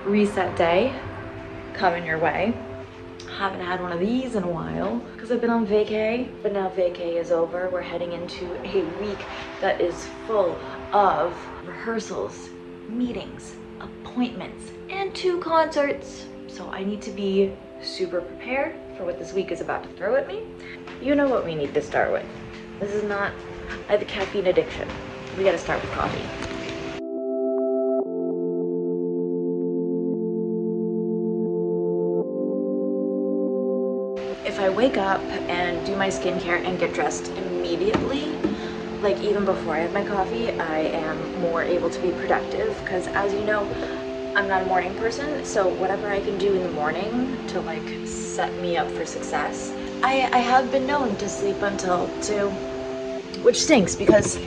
reset day coming your way. Haven't had one of these in a while because I've been on vacay, but now vacay is over. We're heading into a week that is full of rehearsals, meetings, appointments, and 2 concerts. So I need to be super prepared for what this week is about to throw at me. You know what we need to start with. This is not, I have a caffeine addiction. We gotta start with coffee. If I wake up and do my skincare and get dressed immediately, like even before I have my coffee, I am more able to be productive because, as you know, I'm not a morning person, so whatever I can do in the morning to like set me up for success. I have been known to sleep until 2, which stinks because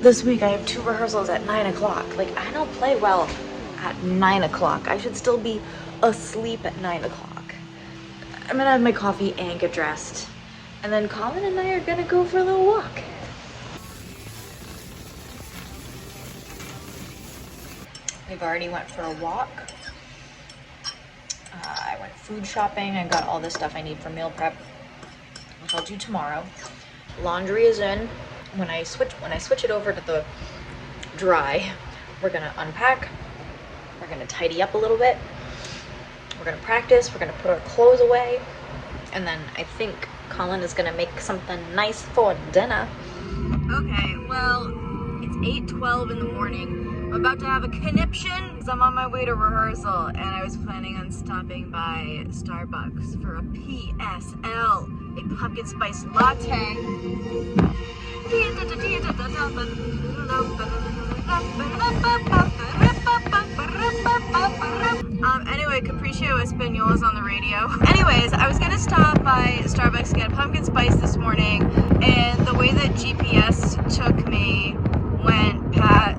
this week I have 2 rehearsals at 9 o'clock. Like, I don't play well at 9 o'clock. I should still be asleep at 9 o'clock. I'm gonna have my coffee and get dressed. And then Colin and I are gonna go for a little walk. We've already went for a walk. I went food shopping. I got all the stuff I need for meal prep, which I'll do tomorrow. Laundry is in. When I switch it over to the dry, we're gonna unpack. We're gonna tidy up a little bit. We're gonna practice. We're gonna put our clothes away, and then I think Colin is gonna make something nice for dinner. Okay, well, it's 8:12 in the morning. I'm about to have a conniption because I'm on my way to rehearsal, and I was planning on stopping by Starbucks for a PSL, a pumpkin spice latte. Anyway, Capriccio Espanol is on the radio. Anyways, I was gonna stop by Starbucks to get a pumpkin spice this morning, and the way that GPS took me went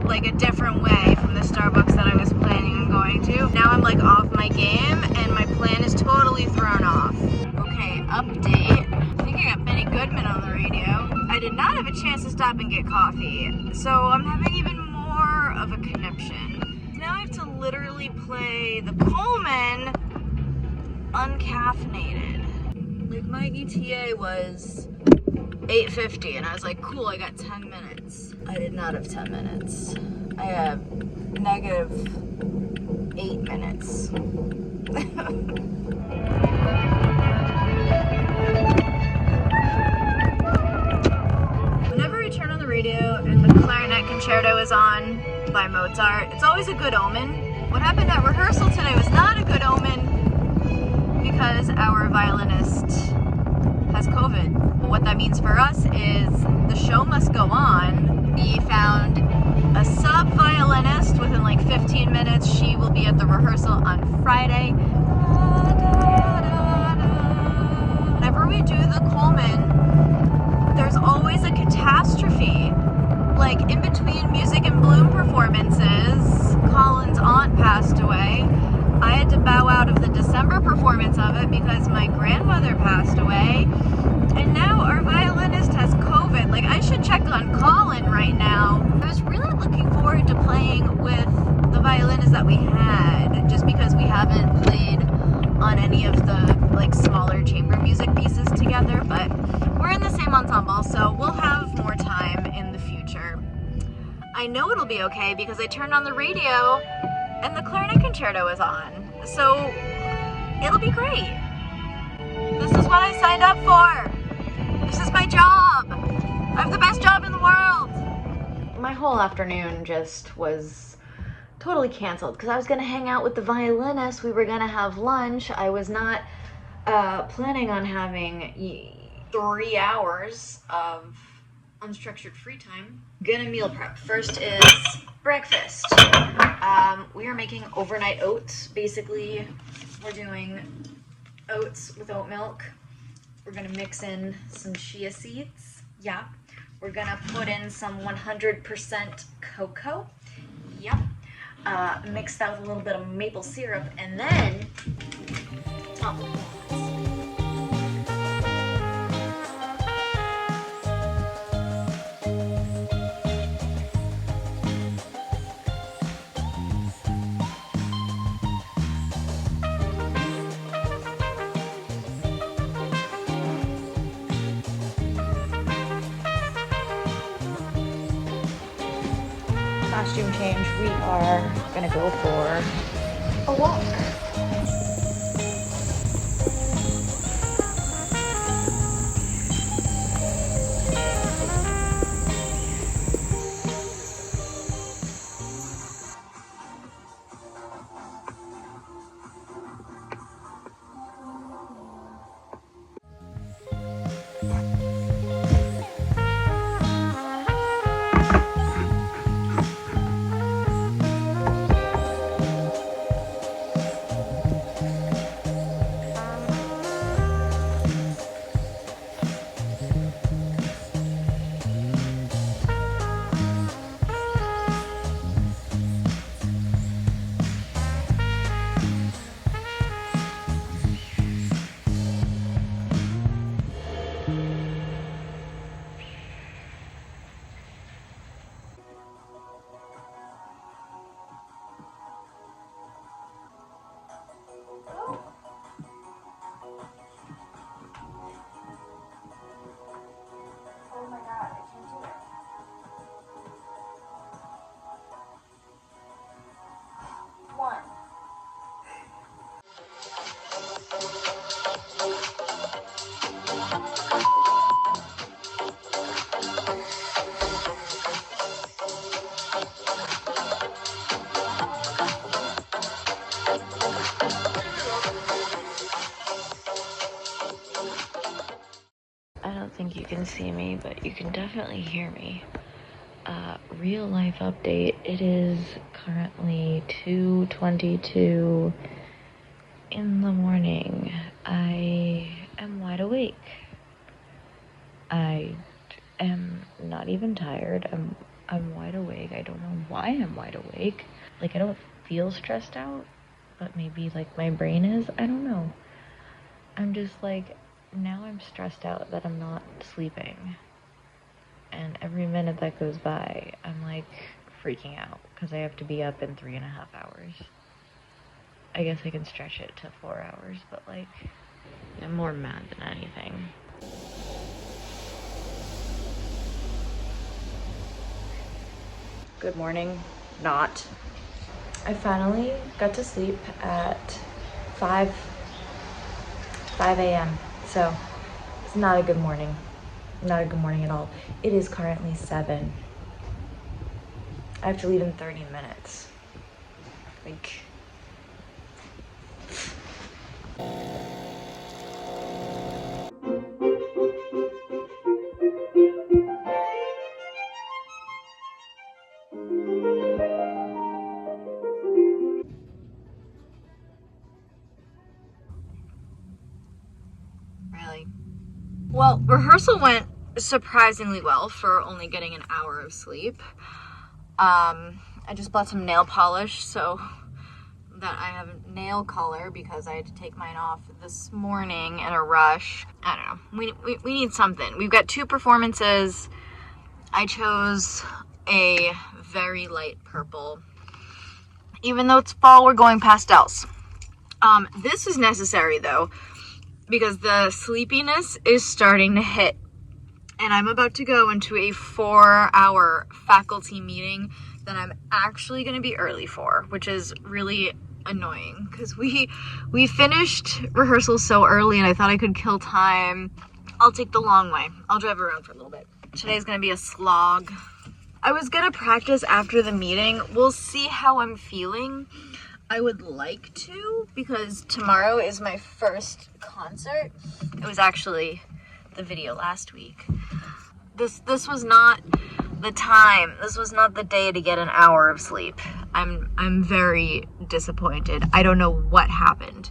like a different way from the Starbucks that I was planning on going to. Now I'm like off my game, and my plan is totally thrown off. Okay, update. I think I got Benny Goodman on the radio. I did not have a chance to stop and get coffee, so I'm having even more of a conniption. Now I have to literally play the Coleman uncaffeinated. Like, my ETA was 8:50, and I was like, cool, I got 10 minutes. I did not have 10 minutes. I have negative 8 minutes. Whenever I turn on the radio and the clarinet concerto is on by Mozart, it's always a good omen. What happened at rehearsal today was not a good omen because our violinist has COVID. What that means for us is the show must go on. We found a sub-violinist within like 15 minutes. She will be at the rehearsal on Friday. Whenever we do the Coleman, there's always a catastrophe. Like, in between Music in Bloom performances, Colin's aunt passed away. I had to bow out of the December performance of it because my grandmother passed away. And now our violinist has COVID. Like, I should check on Colin right now. I was really looking forward to playing with the violinist that we had, just because we haven't played on any of the like smaller chamber music pieces together, but we're in the same ensemble, so we'll have more time in the future. I know it'll be okay because I turned on the radio and the clarinet concerto is on, so it'll be great. This is what I signed up for. This is my job. I have the best job in the world. My whole afternoon just was totally canceled because I was gonna hang out with the violinist. We were gonna have lunch. I was not planning on having 3 hours of unstructured free time. Gonna meal prep. First is breakfast. We are making overnight oats. Basically, we're doing oats with oat milk. We're gonna mix in some chia seeds. Yeah. We're gonna put in some 100% cocoa. Yep. Mix that with a little bit of maple syrup, and then top with walnuts. costume change. We are gonna go for a walk. Oh my god, I can't do it. One. I don't think you can see me, but you can definitely hear me. Real life update. It is currently 2:22 in the morning. I am wide awake. I am not even tired. I'm wide awake. I don't know why I'm wide awake. Like, I don't feel stressed out, but maybe like my brain is. I don't know. I'm just like, now I'm stressed out that I'm not sleeping. And every minute that goes by, I'm like freaking out because I have to be up in 3.5 hours. I guess I can stretch it to 4 hours, but like, I'm more mad than anything. Good morning. Not. I finally got to sleep at 5 a.m. So it's not a good morning. Not a good morning at all. It is currently 7. I have to leave in 30 minutes. Like, really? Well, rehearsal went surprisingly well for only getting an hour of sleep. I just bought some nail polish so that I have nail color because I had to take mine off this morning in a rush. I don't know. We need something. We've got 2 performances. I chose a very light purple. Even though it's fall, we're going pastels. This is necessary though, because the sleepiness is starting to hit. And I'm about to go into a 4-hour faculty meeting that I'm actually going to be early for, which is really annoying because we finished rehearsal so early and I thought I could kill time. I'll take the long way. I'll drive around for a little bit. Today's going to be a slog. I was going to practice after the meeting. We'll see how I'm feeling. I would like to because tomorrow is my first concert. It was actually the video last week. This was not the time. This was not the day to get an hour of sleep. I'm very disappointed. I don't know what happened.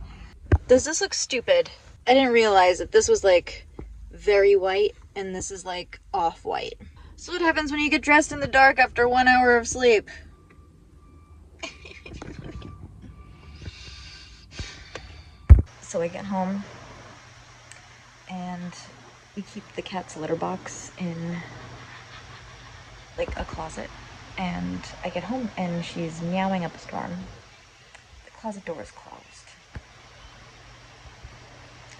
Does this look stupid? I didn't realize that this was like very white and this is like off-white. So what happens when you get dressed in the dark after 1 hour of sleep? So I get home and we keep the cat's litter box in like a closet, and I get home and she's meowing up a storm. The closet door is closed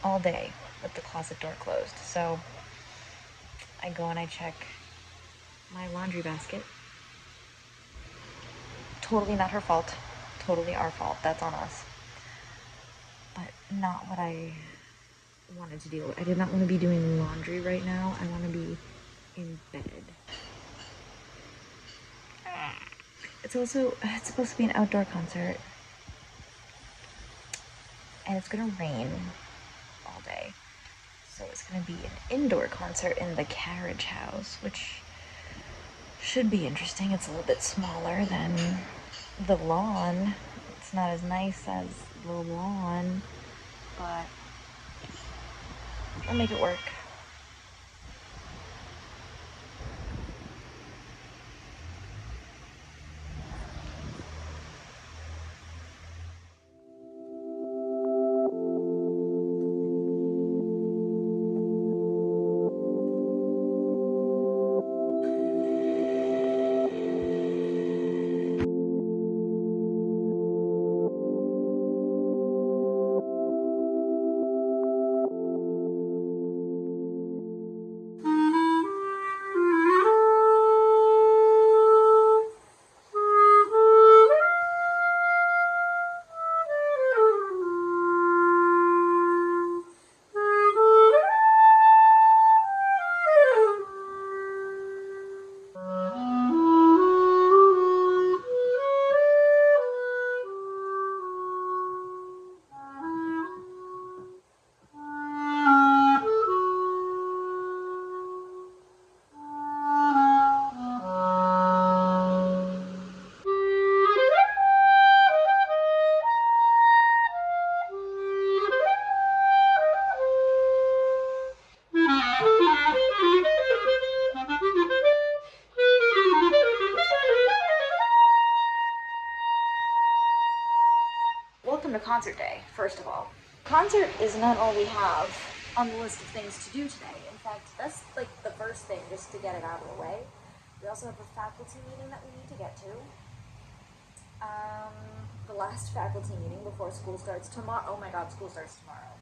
all day with the closet door closed. So I go and I check my laundry basket Totally not her fault. Totally our fault. That's on us. But not what I wanted to do. I did not want to be doing laundry right now. I want to be in bed. It's supposed to be an outdoor concert. And it's gonna rain all day. So it's gonna be an indoor concert in the carriage house, which should be interesting. It's a little bit smaller than the lawn. It's not as nice as the lawn, but I'll make it work. Welcome to concert day, first of all. Concert is not all we have on the list of things to do today. In fact, that's like the first thing, just to get it out of the way. We also have a faculty meeting that we need to get to. The last faculty meeting before school starts tomorrow. Oh my god, school starts tomorrow.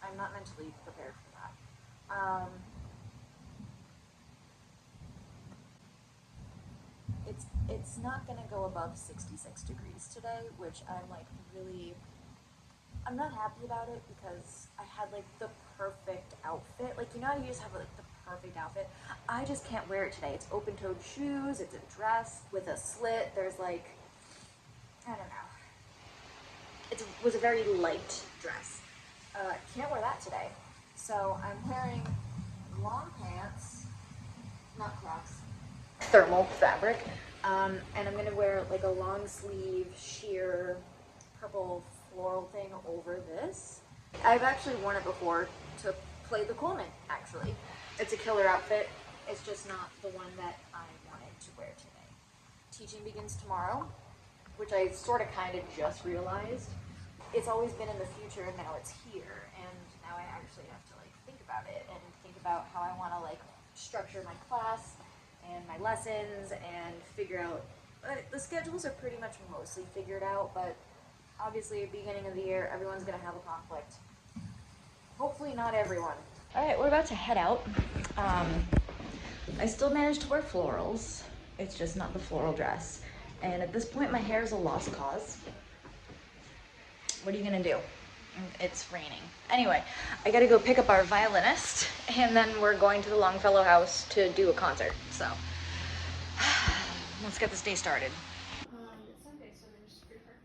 I'm not mentally prepared for that. It's not gonna go above 66 degrees today, which I'm not happy about it because I had like the perfect outfit. Like, you know, you just have like the perfect outfit. I just can't wear it today. It's open-toed shoes, it's a dress with a slit. There's like, I don't know. It was a very light dress. Can't wear that today. So I'm wearing long pants, not Crocs, thermal fabric. And I'm gonna wear like a long sleeve sheer purple floral thing over this. I've actually worn it before to play the Coleman, actually. It's a killer outfit. It's just not the one that I wanted to wear today. Teaching begins tomorrow, which I sort of kind of just realized. It's always been in the future and now it's here. And now I actually have to like think about it and think about how I want to like structure my class and my lessons and figure out, the schedules are pretty much mostly figured out, but obviously at the beginning of the year, everyone's gonna have a conflict. Hopefully not everyone. All right, we're about to head out. I still managed to wear florals. It's just not the floral dress. And at this point, my hair is a lost cause. What are you gonna do? It's raining. Anyway, I gotta go pick up our violinist, and then we're going to the Longfellow house to do a concert. So, let's get this day started. It's Sunday, so there's free parking.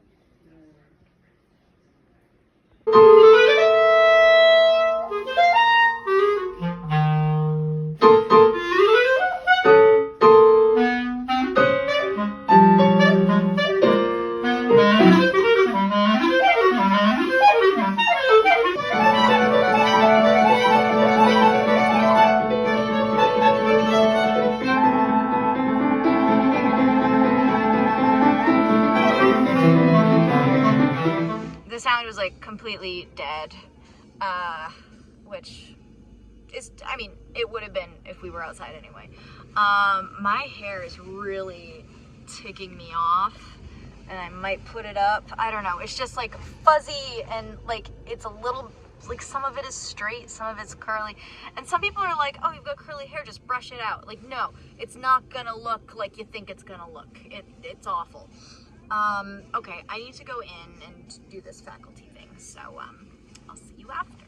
The sound was like completely dead, which is, I mean, it would have been if we were outside anyway. My hair is really ticking me off, and I might put it up. I don't know. It's just like fuzzy and like it's a little It's like some of it is straight, some of it's curly. And some people are like, oh, you've got curly hair, just brush it out. Like, no, it's not gonna look like you think it's gonna look. It's awful. Okay, I need to go in and do this faculty thing. So, I'll see you after.